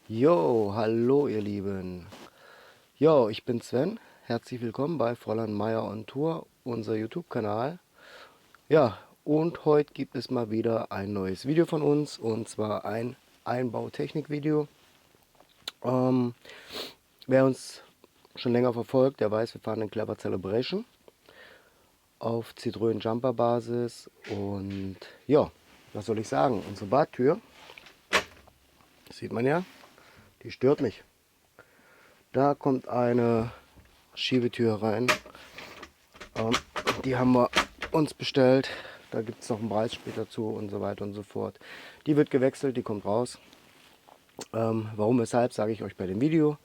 Jo, hallo ihr Lieben. Jo, ich bin Sven. Herzlich willkommen bei Fräulein Meier on Tour, unser YouTube-Kanal. Ja, und heute gibt es mal wieder ein neues Video von uns, und zwar ein Einbautechnik-Video. Ähm, Wer uns schon länger verfolgt, der weiß, wir fahren den Clever Celebration auf Citroën Jumper Basis. Und ja, was soll ich sagen? Unsere Badtür, das sieht man ja, die stört mich. Da kommt eine Schiebetür rein. Die haben wir uns bestellt. Da gibt es noch einen Preis später zu und so weiter und so fort. Die wird gewechselt, die kommt raus. Warum, weshalb, sage ich euch bei dem Video.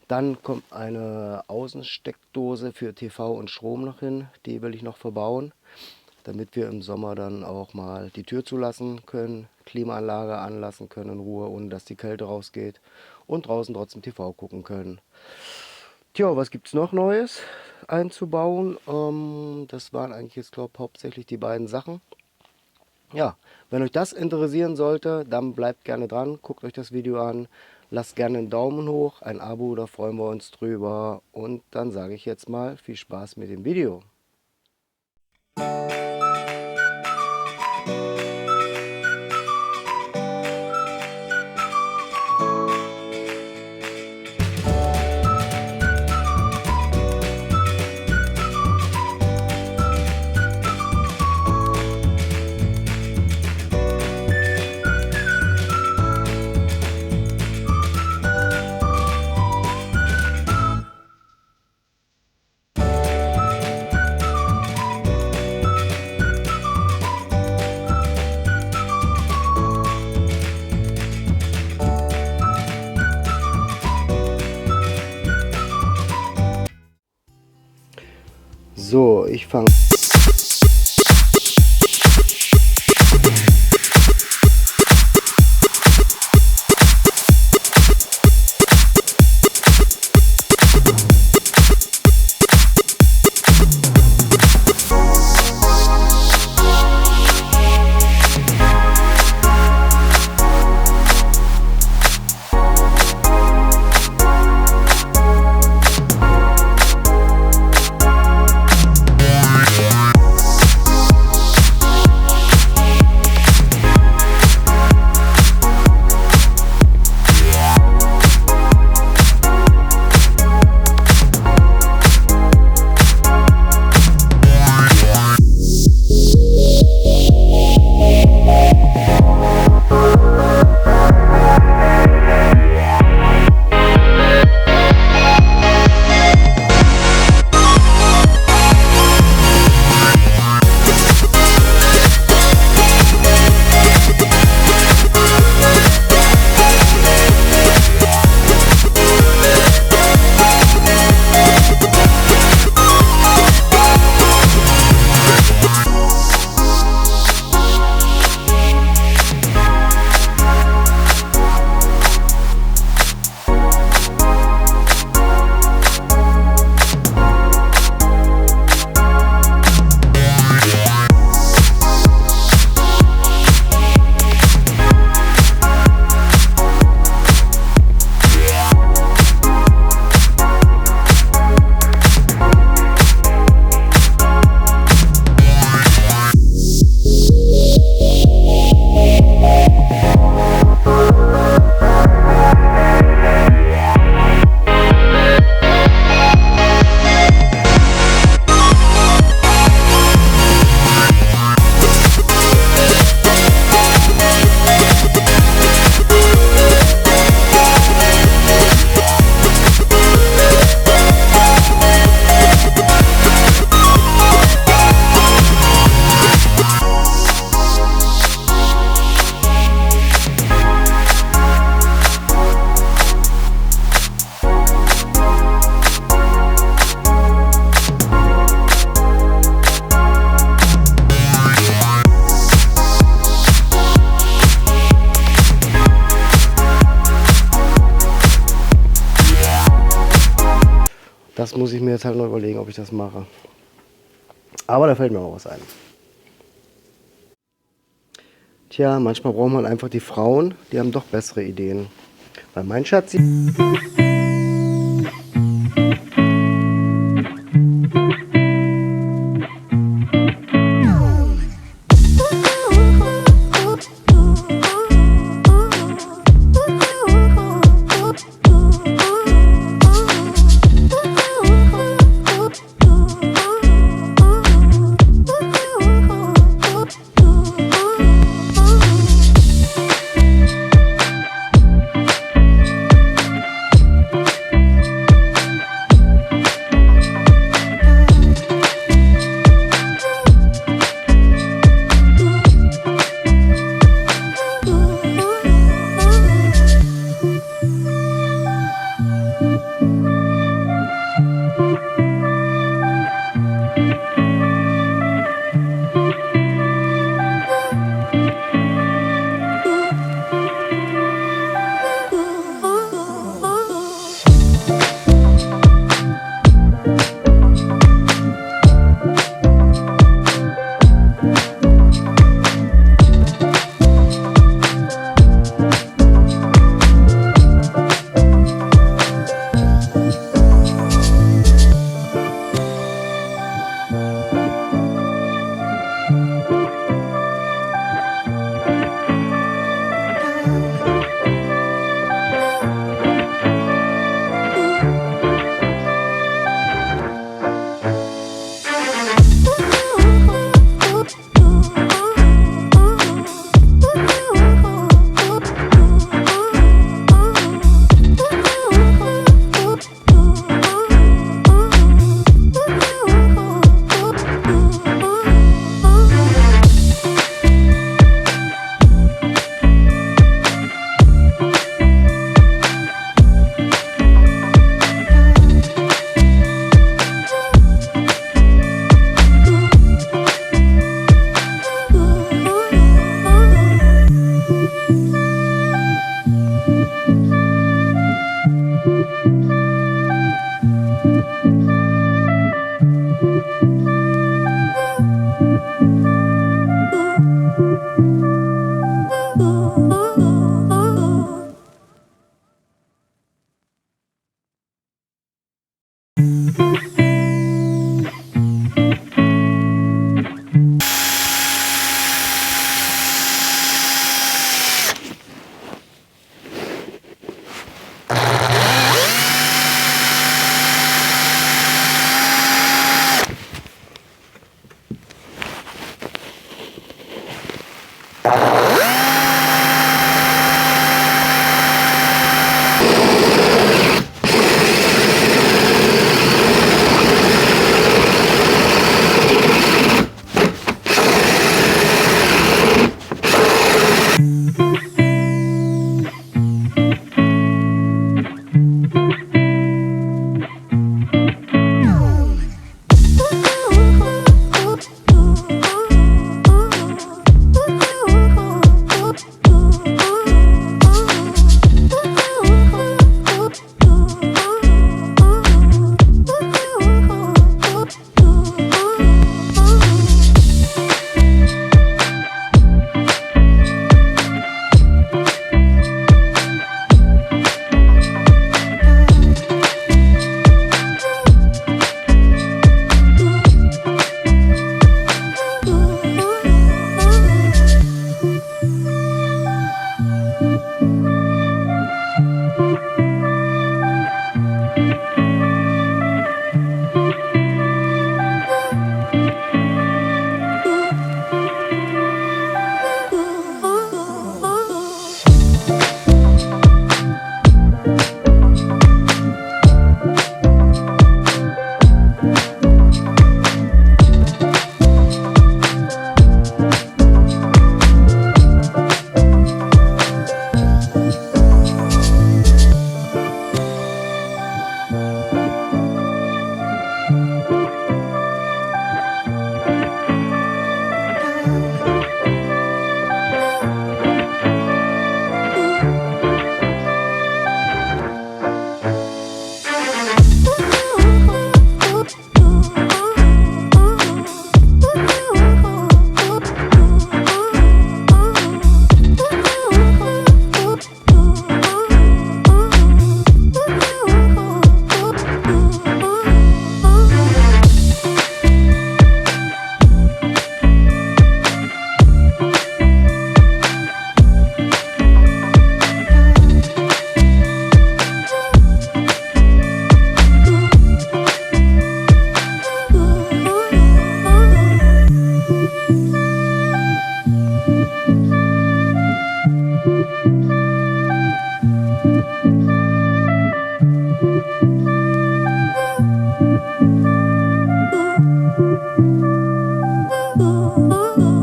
Dann kommt eine Außensteckdose für TV und Strom noch hin. Die will ich noch verbauen, damit wir im Sommer dann auch mal die Tür zulassen können, Klimaanlage anlassen können in Ruhe, ohne dass die Kälte rausgeht, und draußen trotzdem TV gucken können. Tja, was gibt es noch Neues einzubauen? Das waren eigentlich jetzt, glaube ich, hauptsächlich die beiden Sachen. Ja, wenn euch das interessieren sollte, dann bleibt gerne dran, guckt euch das Video an, lasst gerne einen Daumen hoch, ein Abo, da freuen wir uns drüber. Und dann sage ich jetzt mal viel Spaß mit dem Video. So, ich fange. Das muss ich mir jetzt halt noch überlegen, ob ich das mache. Aber da fällt mir auch was ein. Tja, manchmal braucht man einfach die Frauen, die haben doch bessere Ideen. bei meinem Schatzi.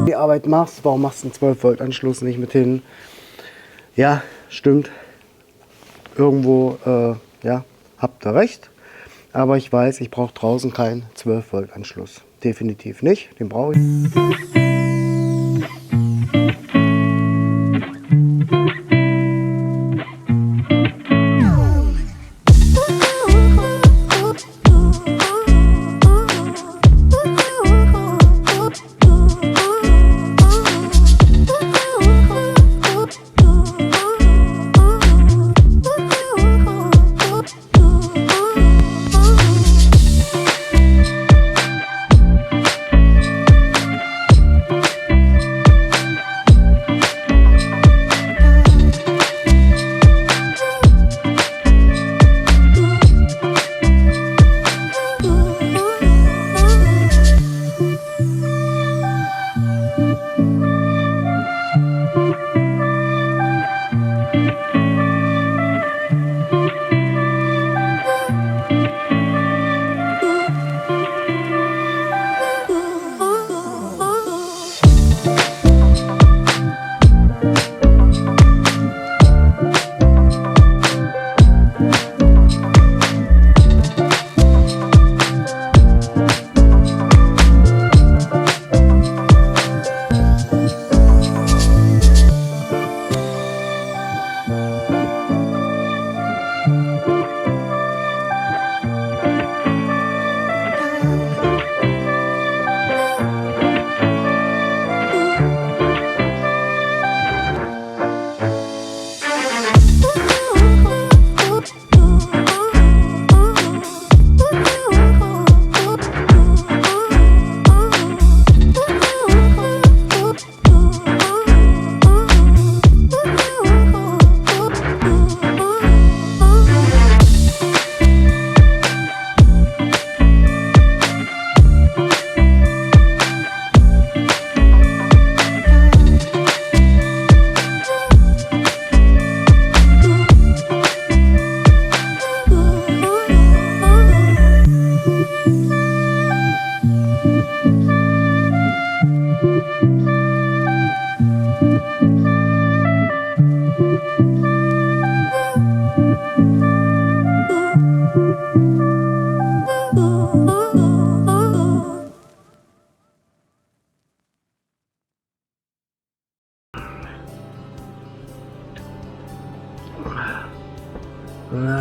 Die Arbeit machst, warum machst du einen 12 Volt Anschluss nicht mit hin? Ja, stimmt. Irgendwo, ja, habt ihr recht. Aber ich weiß, ich brauche draußen keinen 12 Volt Anschluss. Definitiv nicht, den brauche ich.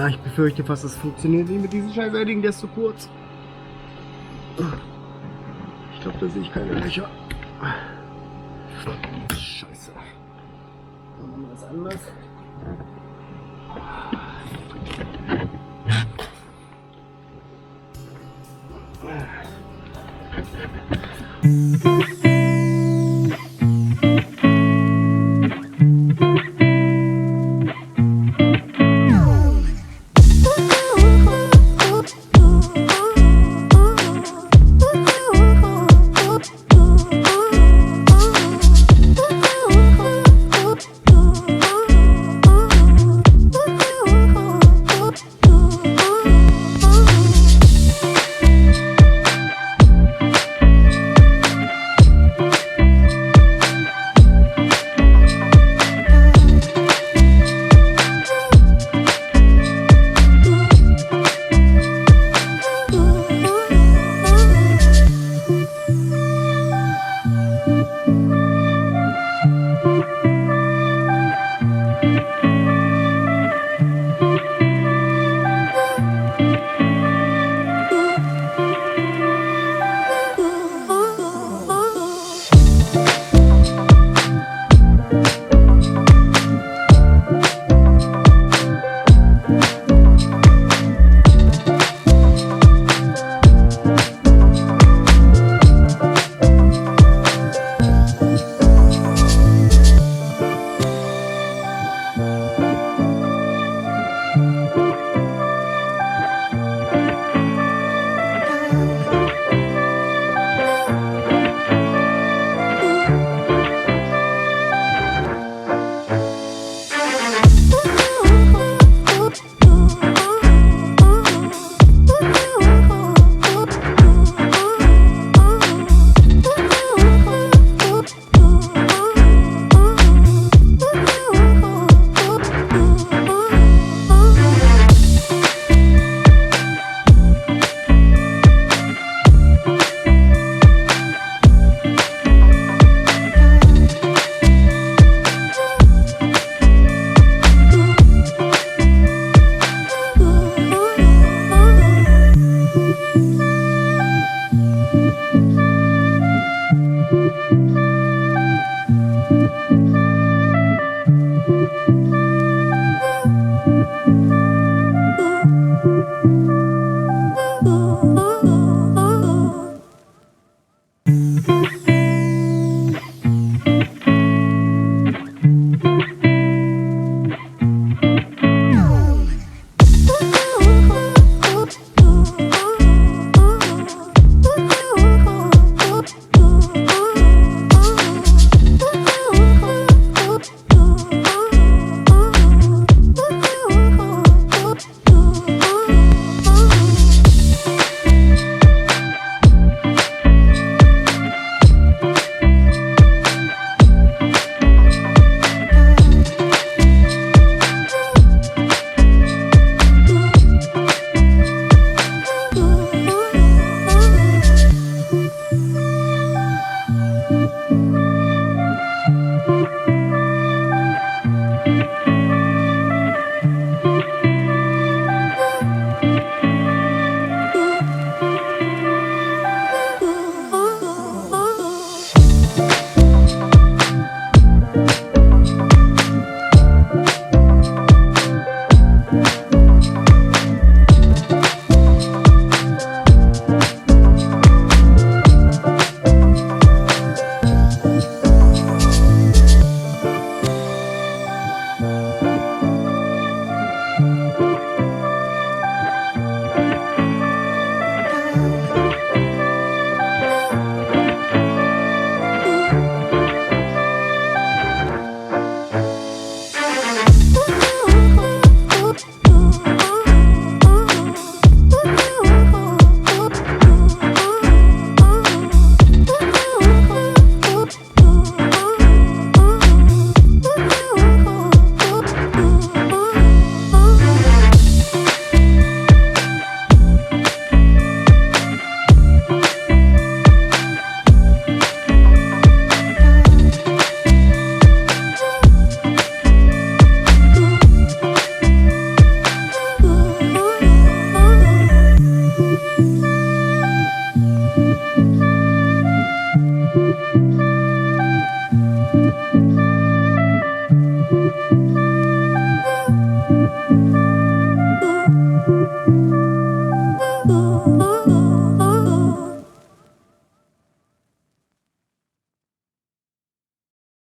Ich befürchte fast, es funktioniert nicht mit diesem Scheißeinigen, der ist zu kurz. Ich glaube, da sehe ich keine Löcher. Scheiße. Dann machen wir das anders. Ciao.